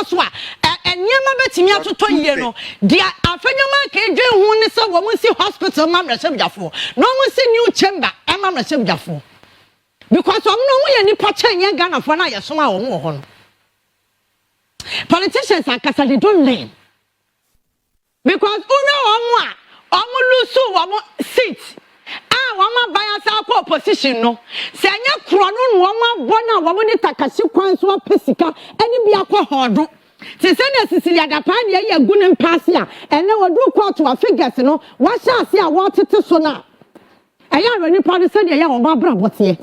so a enema betimi atoto yie no dia Afenyo Markin dwen hu ne se wo mo si hospital mamrese bjafo no mo si new chamber mamrese bjafo because no mo ye nipa chenye Ghana fo na yeso a wo mo ho no politicians akasa they don't learn because uno omo lusu wo seat wama biasa ko opposition no se anya kro no wama bona wama ni takasi kwan so pesika eni bia kwa hodo se se na Cecilia dapaah ne ya gu ne mpase a ene wodu court wa figures no wa sha ase a wo tete so na eya rani pade se de ya wo ma bra bote ye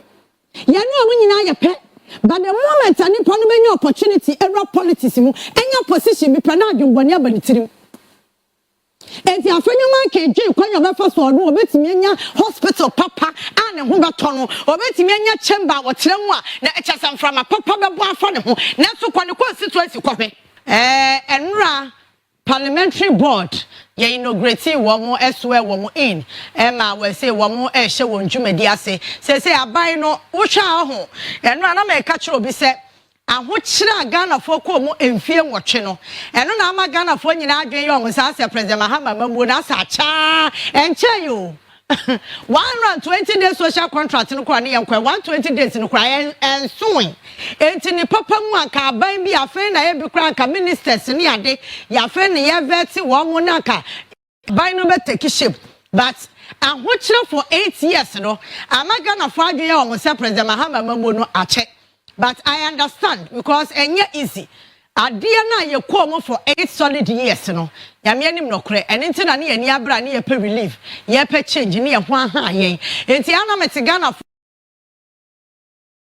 no amu nyina ye pe but the moment ani pano many opportunity era politics mu enya position bi plana adwumbone abanitirim enti Afenyo Markin je kwanya befa so no obetimi anya hospital papa ane ho beto no obetimi anya chamber otchere mu a na echasam from papa bebo afa ne ho na so kwani constituency kwope enra parliamentary board ye inaugurate wo mo eswe wo mo in ma we say wo mo ehye won dwumadi ase say aban no wo hwa ho enra na me ka kire obi se ahokyere Ghana fo ko mu emfie nwotwe no eno na ama Ghana fo nyina adwen ye on sa ase president Mahama mamu na sa cha enche yo 120 days social contract no kwa ne yenkwa 120 days no kwa ensoin enti ni papa mu aka aban bi afen na ye bi kra aka ministers ni ade ya afen ne ye veti wo mu na aka ban no be take shape but ahokyere for 8 years no ama Ghana fo adwen ye on sa president Mahama mamu no ache. But I understand because enye easy. Adia na ye ko for 8 solid years no. Ya me anim no kre. Eni nti na ne ani abra ne ye pe relief, ye pe change ne ye ho aha yen. Enti ana mete Ghana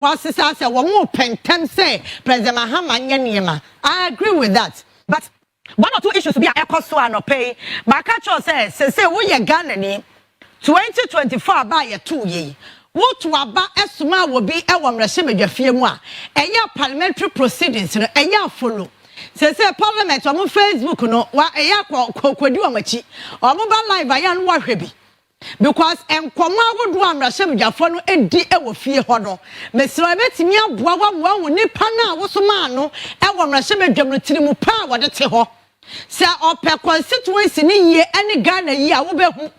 for sisa say wo mo pentem say President Mahama nye niema. I agree with that. But one or two issues be ekoso anope. But catch us say wo ye Ghana ni 2024 ba ye 2 ye. What waba esuma will be a one resemedafie mu a eya parliamentary proceedings no eya follow say parliament on Facebook no wa eya kwadi wamachi omo ba live aya no wahwe bi because enkomo agodo am resemedafo no edi ewo fie ho no mesiro betimi aboa wa nipa na wosoma no ewo resemedwam no tirimu pa wode te ho say ope constituency ni ye any Ghana yi a wo be hu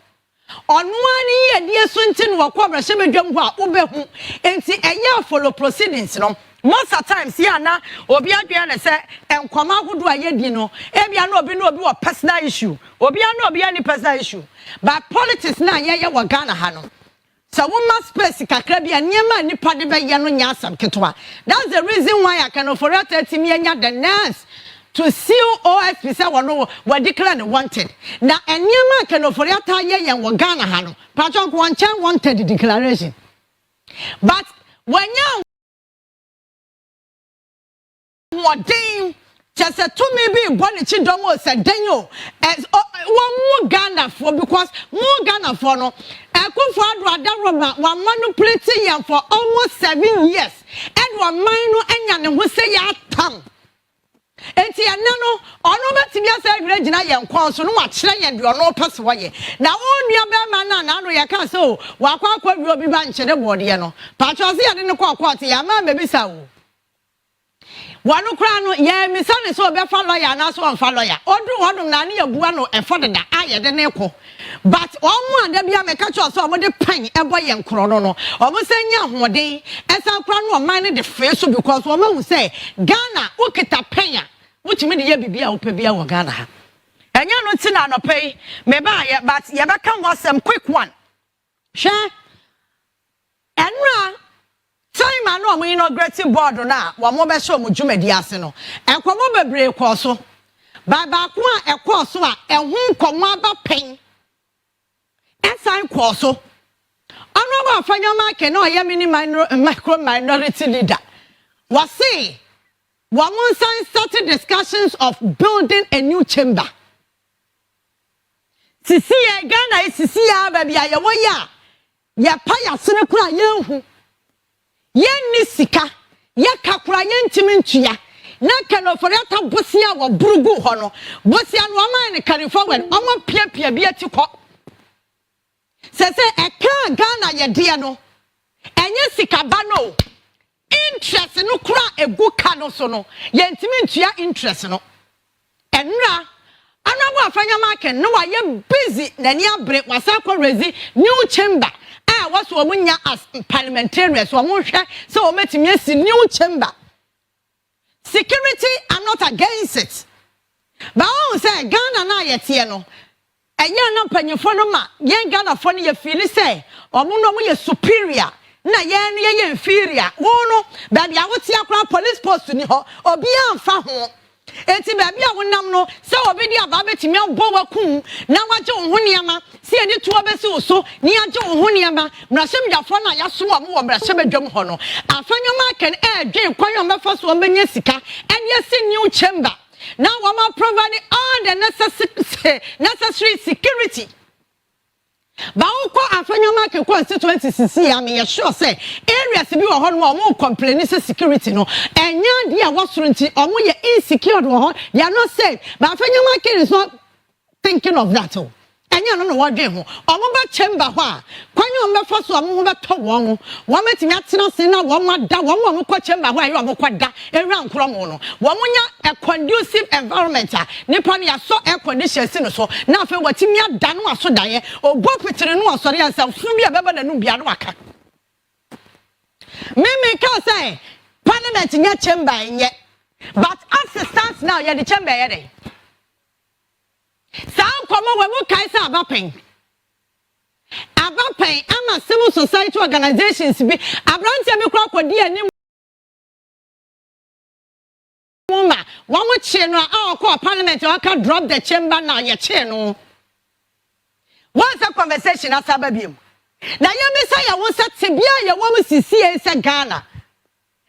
Onwani ye die so ntin wo kwa brahye medwam ho a obehu enti eya follow proceedings no most of times ya na obi adua na se enkwama hodo ayedi no ebia na obi wo personal issue obi na obi any personal issue but politics na ye wo Ghana ha no so we must space kakra bia niema nipa de be ye no nya asam ketwa that's the reason why I can offer 30 anya the nurse to seal OSP say we declare wanted. Now anyama can offer ata ye yen Ghana ha no. Patron wanted declaration. But when you ordain just a to me be born chidomo said denyo as one more Ghana for because more Ghana for no Akufo Addo one manipulating yan for almost 7 years and one minor enya ne ho say ya tam. Enti anano ono betimi asa gre gina ye nkon so no wa kire ye de ono pese wo ye na onua be ma na anu ye ka so wa kwa wi obi ba nchede bode ye no pa cho se ye de ne kwa court ya ma me bisa wo wanu kra no ye mi sa ne so be fa lawyer na so fa lawyer odu na ne ye bua no e fodeda aye de ne ko but omo anda bia me ka cho so omo de pan ebo ye nkro no omo se nya hoden esa kra no man ne de fe so because omo hu say Ghana ukita penya which me de ye bibia wo pa bia wo Ghana ha enya no ti na no pay me ba ye but ye be kan go some quick one hwe enra time no mo inaugurate board na wo mo be show mo dwumadi ase no enkomo bebre ko so ba ko a ekọ so a ehun nkomo aba pen ensan ko so ono Afenyo Markin no ye mini micro minority leader was say one started discussions of building a new chamber. Cecilia Ghana is Cecilia baby ya woya ya pa ya sene kura yenhu yen ni sika ya kakura yentimintua na kano for yata bosia wo burugu ho no bosia no ama ne carry forward omo pia bi atikọ se eka Ghana ye de no enye sika ba no interest no kura egu ka no so no yentimi ntua interest no enra Honorable Afenyo Markin no waye busy nani abre wasakọ rezi new chamber was womunya as parliamentarians womunhwe so ometimi asi new chamber security. I'm not against it, but I say Ghana na yete no enya na panyefo no ma yen Ghana fo no ye feel say omo no mo ye superior na yen no ye inferior wo no ba bia wote akra police post ni ho obi amfa ho enti ba bia wonam no se obi di aba betimi abọ wakum na waje wo honiama se eni to obesi so ni aje wo honiama mrasem jafo na yaso wo wo mrasem adwam ho no Afenyo Markin dwen kwan yo mefa so menya sika ene si new chamber. Now we provide all the necessary security. But Afenyo Markin constituency Cecilia, me sure say areas be one more complain security no. And yan dia wasn't or more insecure one. They are not safe. But Afenyo Markin is not thinking of that. And you don't know what game. Omo chamber wa. Kwan you me first omo be to won. Wo metimi atena se na wo ma da wo mo ko chamber wa yo mo kwa da ewra nkromo no. Wo nya a conducive environment. Nipa ne aso air conditions no so. Na afa watimi ada no aso daye. Obo petire no asore ansa fu bi abeba na nu bia no aka. Me ka say parliament nya chamber nye. But as it stands now, you the chamber here. Sound come on when we kaisa abapen. Abapen, I'm a civil society organizations be abranti me kwa kodi ani mama one more chain no our call parliament I can drop the chamber now your chain no. What's the conversation as ababim? Na ye me say ya won set bia ye won sisi say Ghana.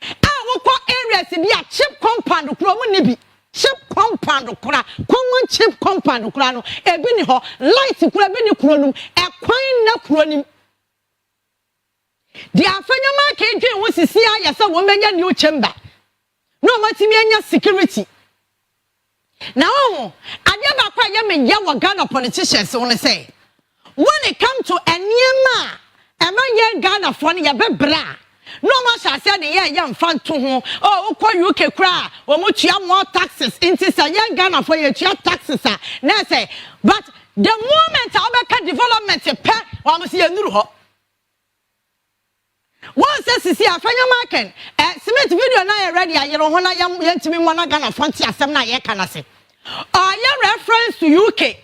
Ah wo areas be a cheap compound kro mu ni bi. Cheap compound kura common cheap compound kura no ebi ni ho light kura bi ni kuro num ekwan na kuro nim di Afenyo Markin dwen wo sisi aya se wo menya new chamber no matimi anya security na wo ade ba kwa ye me ya wo Ghana politicians won say when it come to eniema e ma ye Ghana fo ne ye bebra. No man shall say the year young fan to home. Oh, call UK cry. Or much more taxes. Into a young Ghana for your taxes. Now say, but the moment our development is pet, I must see a new hope. Once this is Afenyo Markin, Smith video now ready. I don't want to be one Ghana fancy as some night can I say. Are you reference to UK?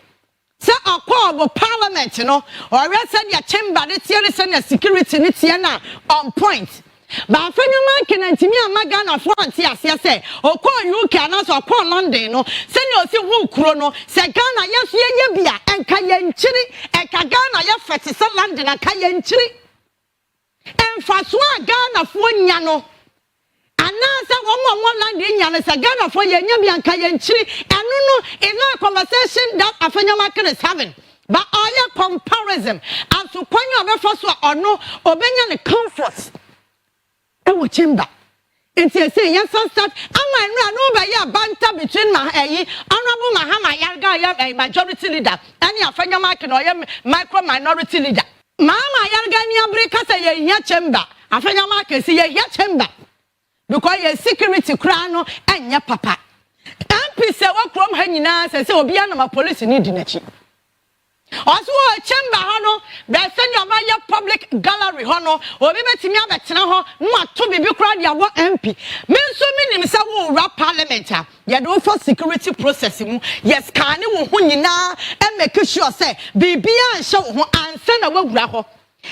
Say a call of parliament, you know, or I said your chamber, it's here, send security, it's here now on point. But Afenyo Markin and Timmy and Ghana France, yes, say, or call UK and also call London, no, send you see who chrono, say Ghana, yes, ye be and Kayen Chili, and Kagana, yes, Fettis London and Kayen Chili. And Faswa Ghana for Yano. And now say one land in Yana, say Ghana for Yabi and Kayen Chili, and no, it's not a conversation that Afenyo Markin is having. But all your comparison, as to when you have first or no, or being the comfort. Ewo chamber. Enti say yes start am no ba ya banter between honorable Mahama majority leader and Afenyo Markin or micro minority leader. Mahama ni abreka say ye chamber. Afenyo Markin say ye chamber. Because ye security kra no enya papa. MP say wa krom ha nyina say obi anama police ni di nachi. Also a chamber hono, they send your my public gallery hono, or maybe to me abetena ho, no to be crowd ya wa MP. Men so many say wo rap parliament, ya do for security processing, yes, can you hunyina and make sure say, be and show and send a work ho.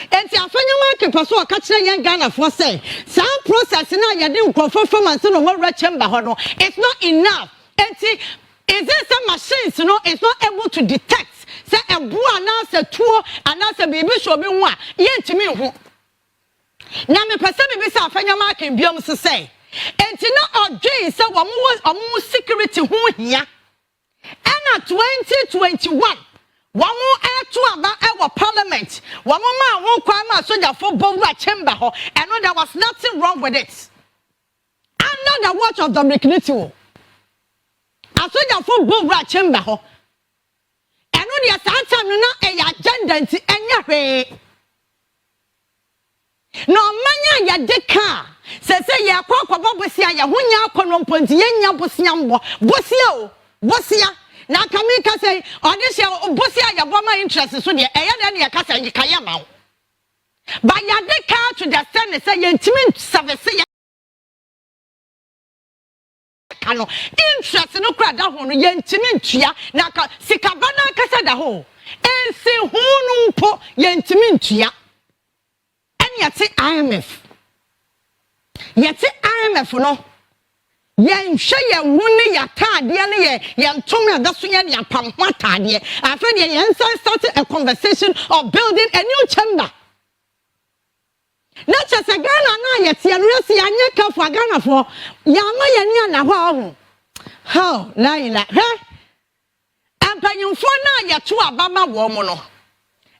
And the Afenyo Markin paso a catch young Ghana for say, some processing ya didn't performance no more chamber hono. It's not enough. And see, is there some machines, you know, it's not able to detect. Say a boo announce a tour and that's a baby show me one. Yet to me who now me person be say Afenyo Markin be to say. And to not agree so one more security who here. And at 2021, one more air to about our parliament. One more man won't cry soldier for Bawumia chamber and no there was nothing wrong with it. Under the watch of the Getrude. I soldier for Bawumia chamber. The Asante no na agenda nti enya hwe no manya ya deka say ye ya kwa bosia ya hunya akonompo nti yenya bosia mbo bosia na kamika say odise bosia ya boma interest so de eya de na kasa yikaye ma wo ba ya de ka to the sense say yentimi service ya kano interest no kra da ho no yentimi ntua na ka sikabana kasa da ho ense hunu mpo yentimi ntua eni yate IMF no yen hwe ye wune ya taade ne ye ntom ya daso ye ya pampa taade afa de yen start a conversation of building a new chamber na chese Ghana na ye tie no se anye ka for Ghana for ya ma ye ne na ho how la ila ampanyimfo na ye to abama wo mo no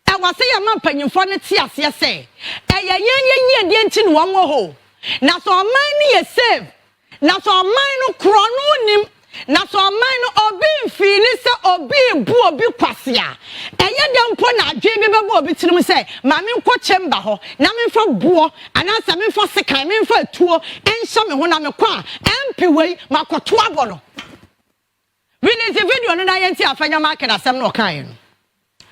e wase ye ma ampanyimfo ne tie ase se e ye de nti no wo ho na so man ni ye save na so man no krono nim na so man no obi mfili se obi bu obi kwase a eye de mpo na adwe bi bebo obi tirim se ma me nko chamber ho na me fa buo anansa me fa sekan me fa tuo enhye me ho na me kwa MP wei makoto abono release video no na yenti Afenyo Markin asem no kan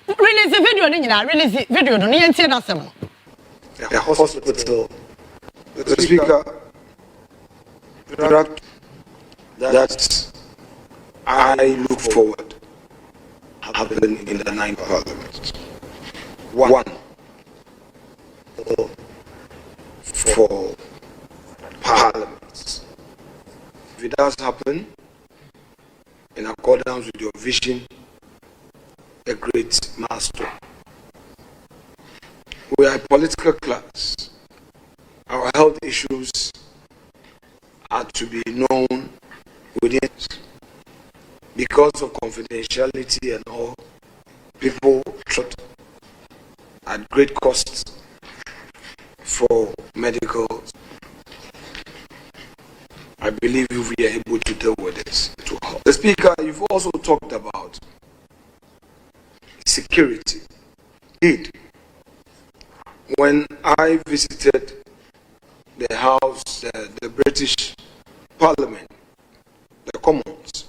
no release video no nyina release video no yenti na asem no the hospital the speaker that I look forward happening in the 9th Parliament. One, for Parliament. If it does happen, in accordance with your vision, a great milestone. We are a political class. Our health issues are to be known within, because of confidentiality and all. People treat at great cost for medical. I believe if we are able to deal with this, it will help. The Speaker, you've also talked about security. Indeed, when I visited the House, the British Parliament, the Commons,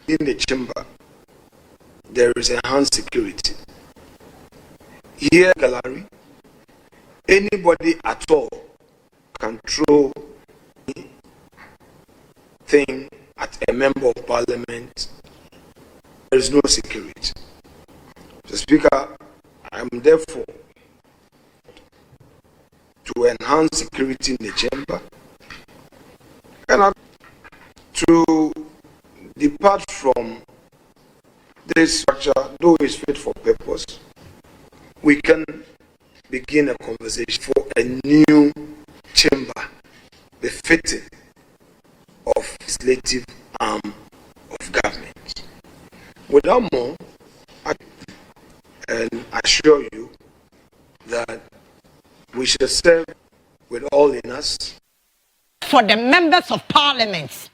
in the chamber, there is enhanced security. Here, gallery, anybody at all can throw anything at a member of Parliament. There is no security. The Speaker, I am therefore to enhance security in the chamber and to depart from this structure, though it's fit for purpose. We can begin a conversation for a new chamber befitting of legislative arm of government. Without more, I can assure you that we shall serve with all in us. For the members of Parliament.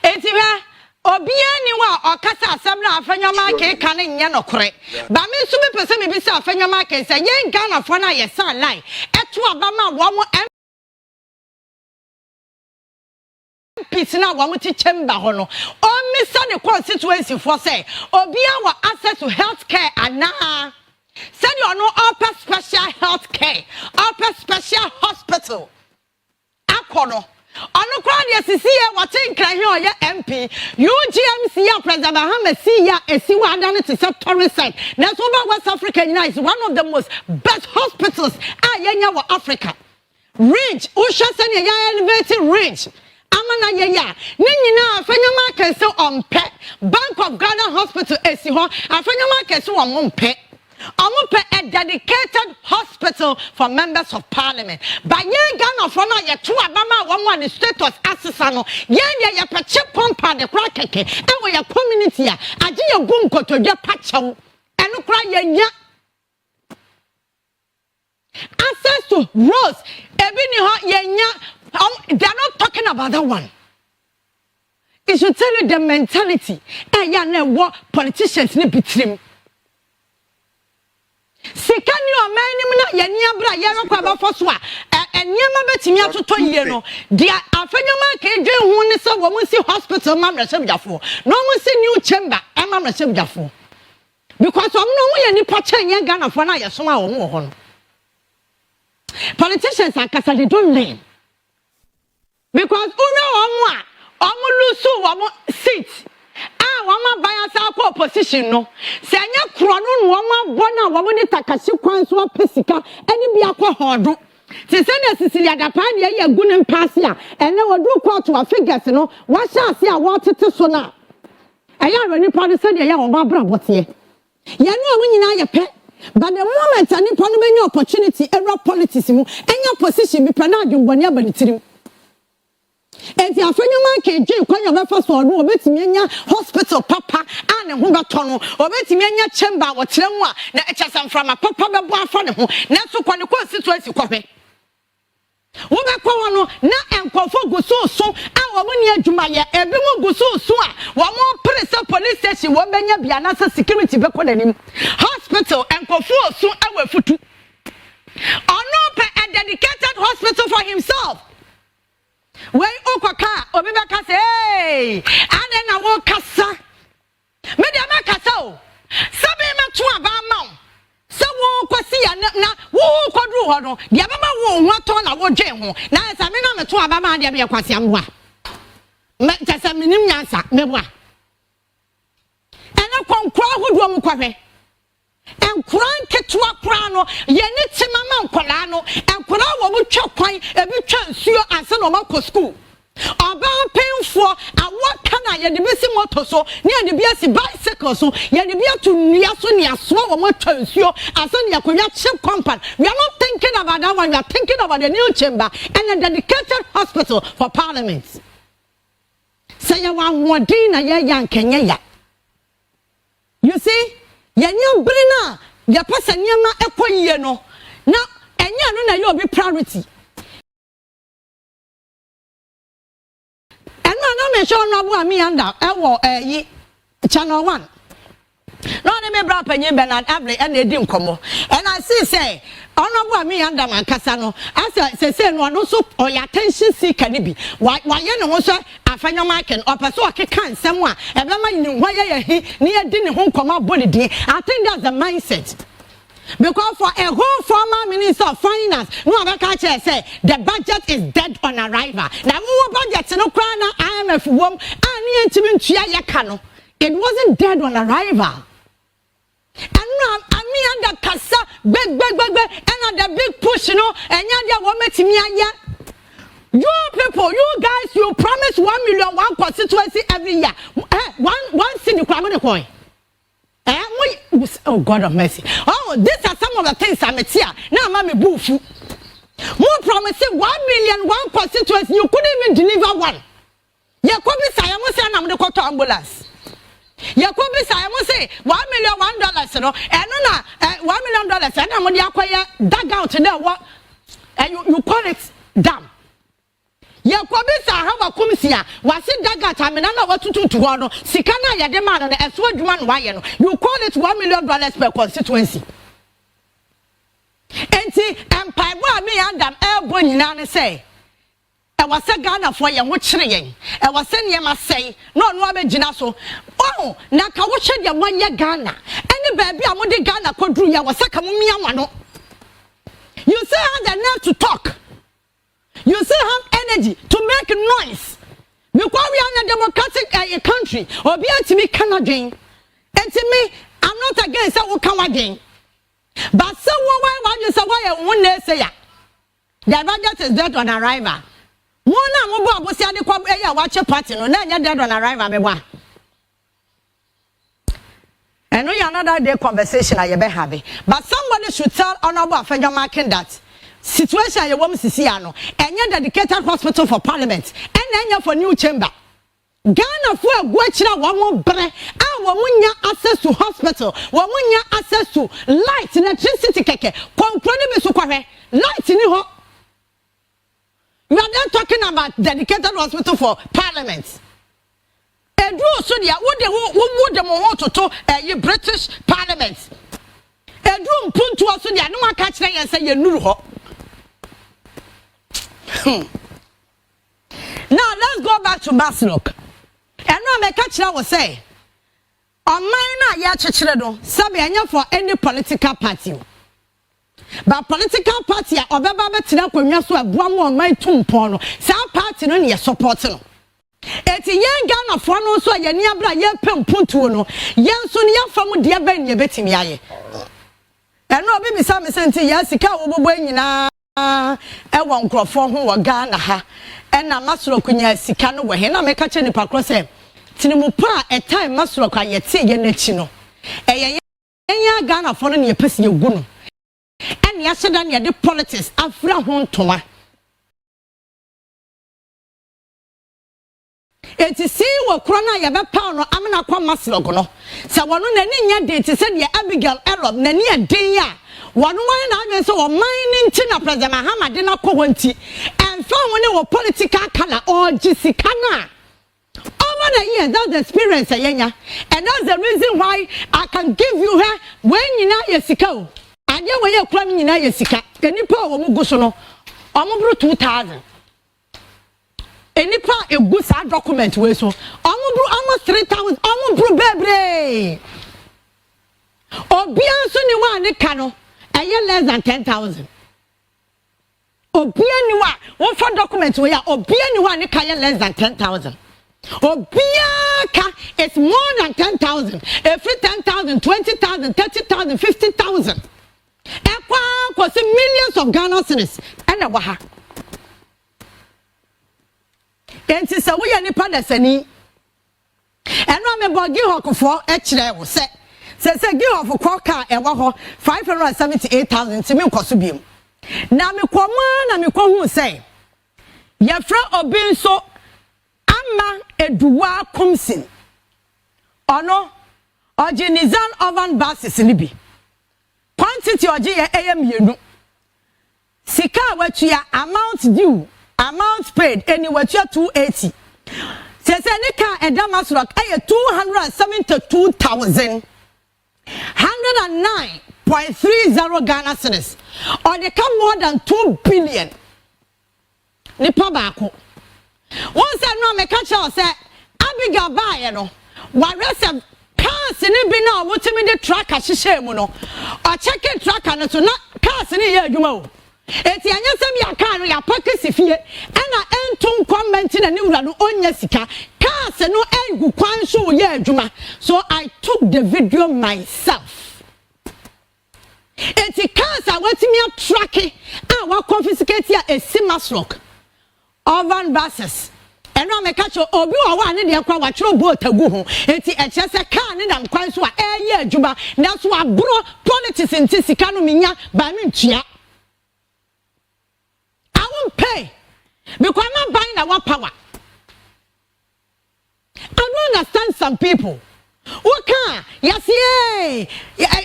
Etiba obiani wa okasa asem na Afenyo Markin kan nya nokore. Ba me nso me pese me bi se Afenyo Markin se yen Ghana fo na ye san line. Eto abama wo mo MPs na wo mo ti chamber ho no. O mi sa the constituency for say obia wa access to health care ana. Said you are no upper special health care, upper special hospital. Akono. Ono kwa de Cecilia watin kran he oye MP. UGMC ya President Mahama see ya esiwa adane to say tourist site. Na so over West Africa is one of the most best hospitals yenya wa Africa. Range, Usha send ya elevated range. Amana ya ni nyina Afenyo Markin so ompe Bank of Ghana Hospital esi ho Afenyo Markin so ompe Amupe a dedicated hospital for members of Parliament. But ye Ghana for now ye two abama one status assassin. Ye peche pompa de crackeke. And we your community ya. Aji ye gumko to ye pacho. And no cry ye access to roads. Ebini ho ye they are not talking about that one. It should tell you the mentality. And ya ne what politicians need between. Sikani o mani mna ye niabra ye kwa ba foswa enyema betimi atoto yie no dia Afenyo Markin dwen hu ne se wo mo si hospital mamrese bjafo no mo si new chamber mamrese bjafo because no mo ye nipa chenye Ghana fo na yeso ma wo mo ho no politicians akasa they don't learn because omo lusu wo seat wama bayasa ko opposition no se anya kro no wama bona wo ni takasi kwan so pesika eni bia kwa hodo se se na Cecilia dapaah ne ya gunu mpase a ene wodu court wa figures no wa sha ase a wo tete so na eya rani pade se de ya wo abra bote ye no amu nyina ye pe but the moment ani po no be opportunity era politics mu enya opposition bi pe na adwonbone abanitirim enti Afenyo Markin dwen kwanya befa so no obetimi anya hospital papa ane ho beto no obetimi anya chamber wotere mu a na echasam from papa bebo afa ne ho na so kwani constituency kwabe wo bekọ wono na enkofo guso so a wo ni adwuma ye ebi mu guso so a wo mo press police station wo benya bia na security bekọ nanim hospital enkofo so awafutu ono pe a dedicated hospital for himself. Wey okwaka obi beka say ade na wo kasa me de ma kasa o sabe me to aba ma so wo kwasi ya na wo kwadru ho no de aba ma wo ho to na wo dwen ho na sa me na me to aba ma de be kwasi amwa me tasa minim nyansa me bua ena konkwa hodo mu kwahwe enkran ketwa kra no ye ne timama nkola no enkora wo mu twa kwan ebi twa nsuo anse no makọ school aba penfo awo kana ye de besi moto so ne ye de biasi bicycle so ye de bia to nia so ne aso wo mo twa nsuo anse ne yakonya chip compound. We are not thinking about that one, we are thinking about the new chamber and a dedicated hospital for parliament. Say you want modina ye yankenya ya. You see Yanyam brina ya pasa nyama ekoyie no na enya no na ye obi priority ena na me show no Bawumia anda ewo yi channel 1 no na me bra panyin Bernard Able na edi nkomo and I see say ono Bawumia anda man kasa no asa say no so oya attention seeker ni bi wa ye ne ho so Afenyo Markin opeso okeka nsem a ebema ni ho ye hi ne ye di ne ho nkoma body din. I think that's the mindset. Because for a whole former minister of finance, no abeka che say the budget is dead on arrival. Na wo budget no kra na IMF wom ani entimi ntua ye ka no. It wasn't dead on arrival. And no ami under kasa big and the big push no enya dia wo metimi aya. You people, you guys, you promise 1 million one constituency every year. One city coin. Oh God of mercy. Oh, these are some of the things I'm here. Now, mommy boofu. More promising 1 million one constituency. You couldn't even deliver one. Yakobi say I must say I'm the quarter ambulance. Yakobi say I must say $1 million $1. No, and no, $1 million. And I'm going to acquire dug out there. What? And you call it dam. Yakobisa hawa kumisia wasi daga tamina na watutu ho no sikana ya de man na eso adwuma no waye no you call it $1 million per constituency enti empire Bawumia Adam ebo nyina ne say e wase Ghana for ye ho kire yen e wase niema sei no no abegina so oh na ka wo hye de moye Ghana ene ba bia mo de Ghana kodru ya wase ka mo mia wano. You say have the nerve to talk. You still have energy to make noise. Because we are in a democratic country. Or be to me Canadian. And to me, I'm not against that will come again. But so why you say why one day say ya? The budget is dead on arrival. One na mo say the watch a party no na dead on arrival me wa. And we another day conversation I be having. But somebody should tell Honorable Afenyo Markin that situation you want Cecilia no enye dedicated hospital for parliament enye for new chamber Ghana for agwachira wo mo bre a wo munya access to hospital wo munya access to light electricity keke konkroni be so kwahwe light ni ho. We are not talking about dedicated hospital for parliament. Edu so dia wo de mo ho toto British parliament edu mpuntu so dia no aka kire yen say ye nuru ho. Now let's go back to Baslok. And now me catch you will say, on mine ya chechire do, sabi anya for any political party. But political party or beba betina kwanya so aboa mo on my tumpo no. Sa party no ne support no. Eti yen Ghana for no so ye ni abra ye pempuntu no. Yen so ne yafam de ben ye betimi aye. Eno obi bisa me senti ya sika obobo nyina e won krofo ho wo Ghana ha. Ena masoro kunya sika no we he na me ka che nipa kro se tinimu pa e time masoro kwa ye tie ye nachi no. Eye yen Ghana for no ne pese ye gu no. And yesterday, near the politics, Afra Hontoma. It is see what Crona Yaba Pound or Amana Quamaslogono. So one on any day to send your Abigail Arab, Nania Dea. One I saw mining Tina President Mahama did not Cowanti and found when they were political color or Jessicana. Over the years, that's the experience, and that's the reason why I can give you her when you know your sicko. And you were climbing in a sika, any power of Mugusono, almost 2,000. Any part a good side document way so almost 3,000, almost baby. Or beyond Sunny one, cano, a year less than 10,000. Or beyond one for documents we are, or beyond one, a year less than 10,000. Or beyond it's more than 10,000. Every 10,000, 20,000, 30,000, 50,000. Because millions of Ghana citizens and a waha. And since we are nipa desani, and I'm about give her for otchere will say give her for Kwaka and waho 578,000 to me kosubium. Now me kwama na me kwahu say yefra obi so ama eduwa kumsin ono oginizan oven basis libi. Quantity or AM you Sika watua amount due, amount paid, anywhere 280. Says any car and Damas rock 272,000 109.30 Ghana cedis. Or they come more than 2 billion. Nipa bako. Once I know me catch out say Abigail buy no. What rest cars ni bi na wotimi de tracker hihye mu no o check tracker no so na cars ni ye adwuma o eti anyasem ya car no ya pakisi fie na entum comment na ni wura no onya sika cars no egu kwan so ye adwuma so I took the video myself eti cars a wotimi track wa confiscate ya esimas rock urban buses. And now, I catch you. Obi wa wa ne de kwa wa chiro boat agu ho. Enti e chese car ne dam kwan so a eye adwuma. Na so abro politics nti sika no minya ba me ntua. I won't pay. Because I'm buying our power. I don't understand some people. Waka, yes, a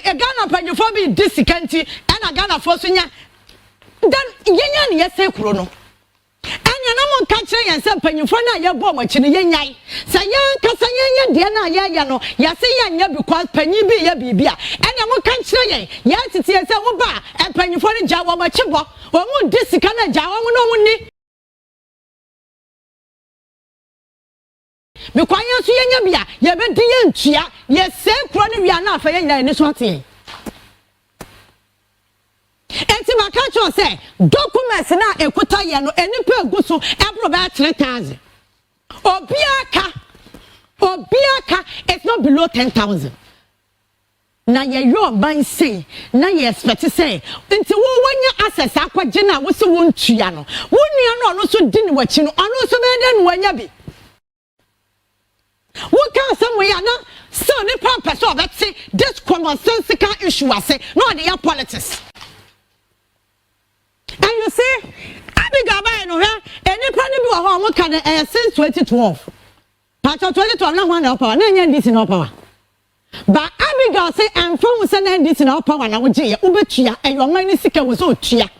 Ghana penny for me this country and a Ghana for Sunya. Then Yan yes, say chrono. And you know, catch and some penny for now, your bomb, which in the yan. Say, yan, Cassanya, Diana, Yano, Yasaya, because penny be a bibia. And I won't catch you. Yes, it's a bar, and penny for the Jawa, my chibo, or won't this kind of Jawa, no money. Because you see, you have a dear, yes, same crony, we are not for any in this one thing. And to my culture say, documents now a quotayano, and you pay good so about 3,000. Obiaka, it's not below 10,000. Now you're buying say, now you expect to say, until when you access aqua jenna was so one triano. One year also didn't watch you, and also then when you be. What can somewhere now? So the purpose of that say this common sensical issue I say, no the politics. And you see, Abigail buy no here, and you probably be what can since 2012. Part of 2012, no one power, no this in power. But Abigail say, I'm from sending this in our power now, Ubetia, and your money seeker was so cheer.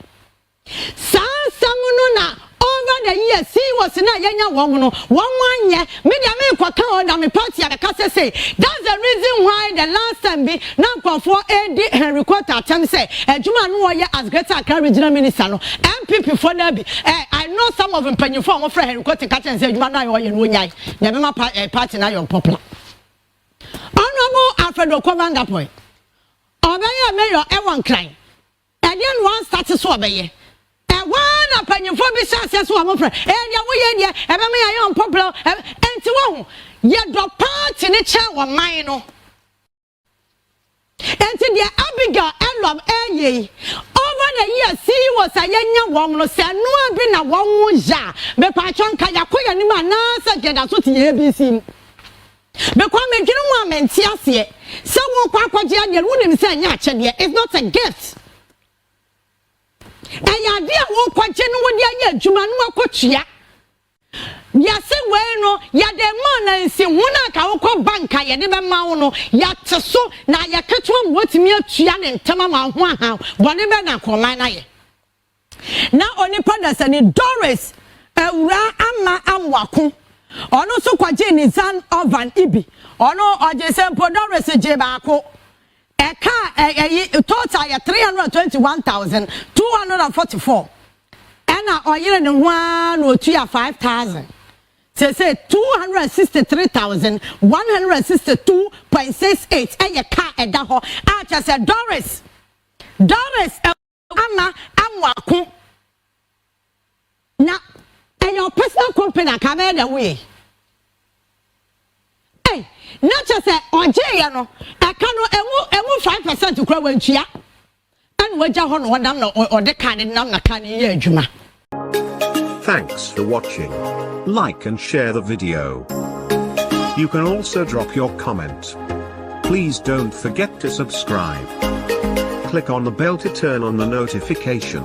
Someone over the years, see was na yenya won no won anye me dia me kwaka on na me party abeka say that's the reason why the last time be na kwafo edi record attempt say adwuma no wo ye as Greater Accra Regional Minister no MPP for na bi I know some of them penny for mo frɛ record ka chen say adwuma na ye no nyai na be ma party na your popular Honorable Afenyo Markin obeye mayor Ewan Klein and one starts so obeye one opinion for be success one friend and ya we ya e be me ya popular enti wo ye do party ne cha wo man no enti dia Abigail Elom eye over the year see was a yenya wo no se no bi na wo ja be pa chonka ya koya ni ma na sa geda so ti ABC be kwa me dwene wo amenti ase se wo kwa kwaje ade wo nim se nya achede it's not a gift Aya dia wo kwaje no wo dia ya adwuma no akotua ya se we no ya de ma na nsi huna ka wo kɔ banka ya de be ma wo no ya teso na ya keto am wotimi atua ne ntama ma ho aha bone be na koman na ye na onipa da sani Doris ewura ama amwako ono so kwaje ni zan ovan ibi ono oje sempo Doris je baako total ya 321,244 ena oyire ne ho no tuya 5,000 say 263,162.68 eye ka eda ho acha say Doris ama amwako na your personal company ka be the way not just say oje ya no aka no emu 5% kura wantua and waja ho no wadam no ode kan nam na kan ye adwuma. Thanks for watching. Like and share the video. You can also drop your comment. Please don't forget to subscribe. Click on the bell to turn on the notification.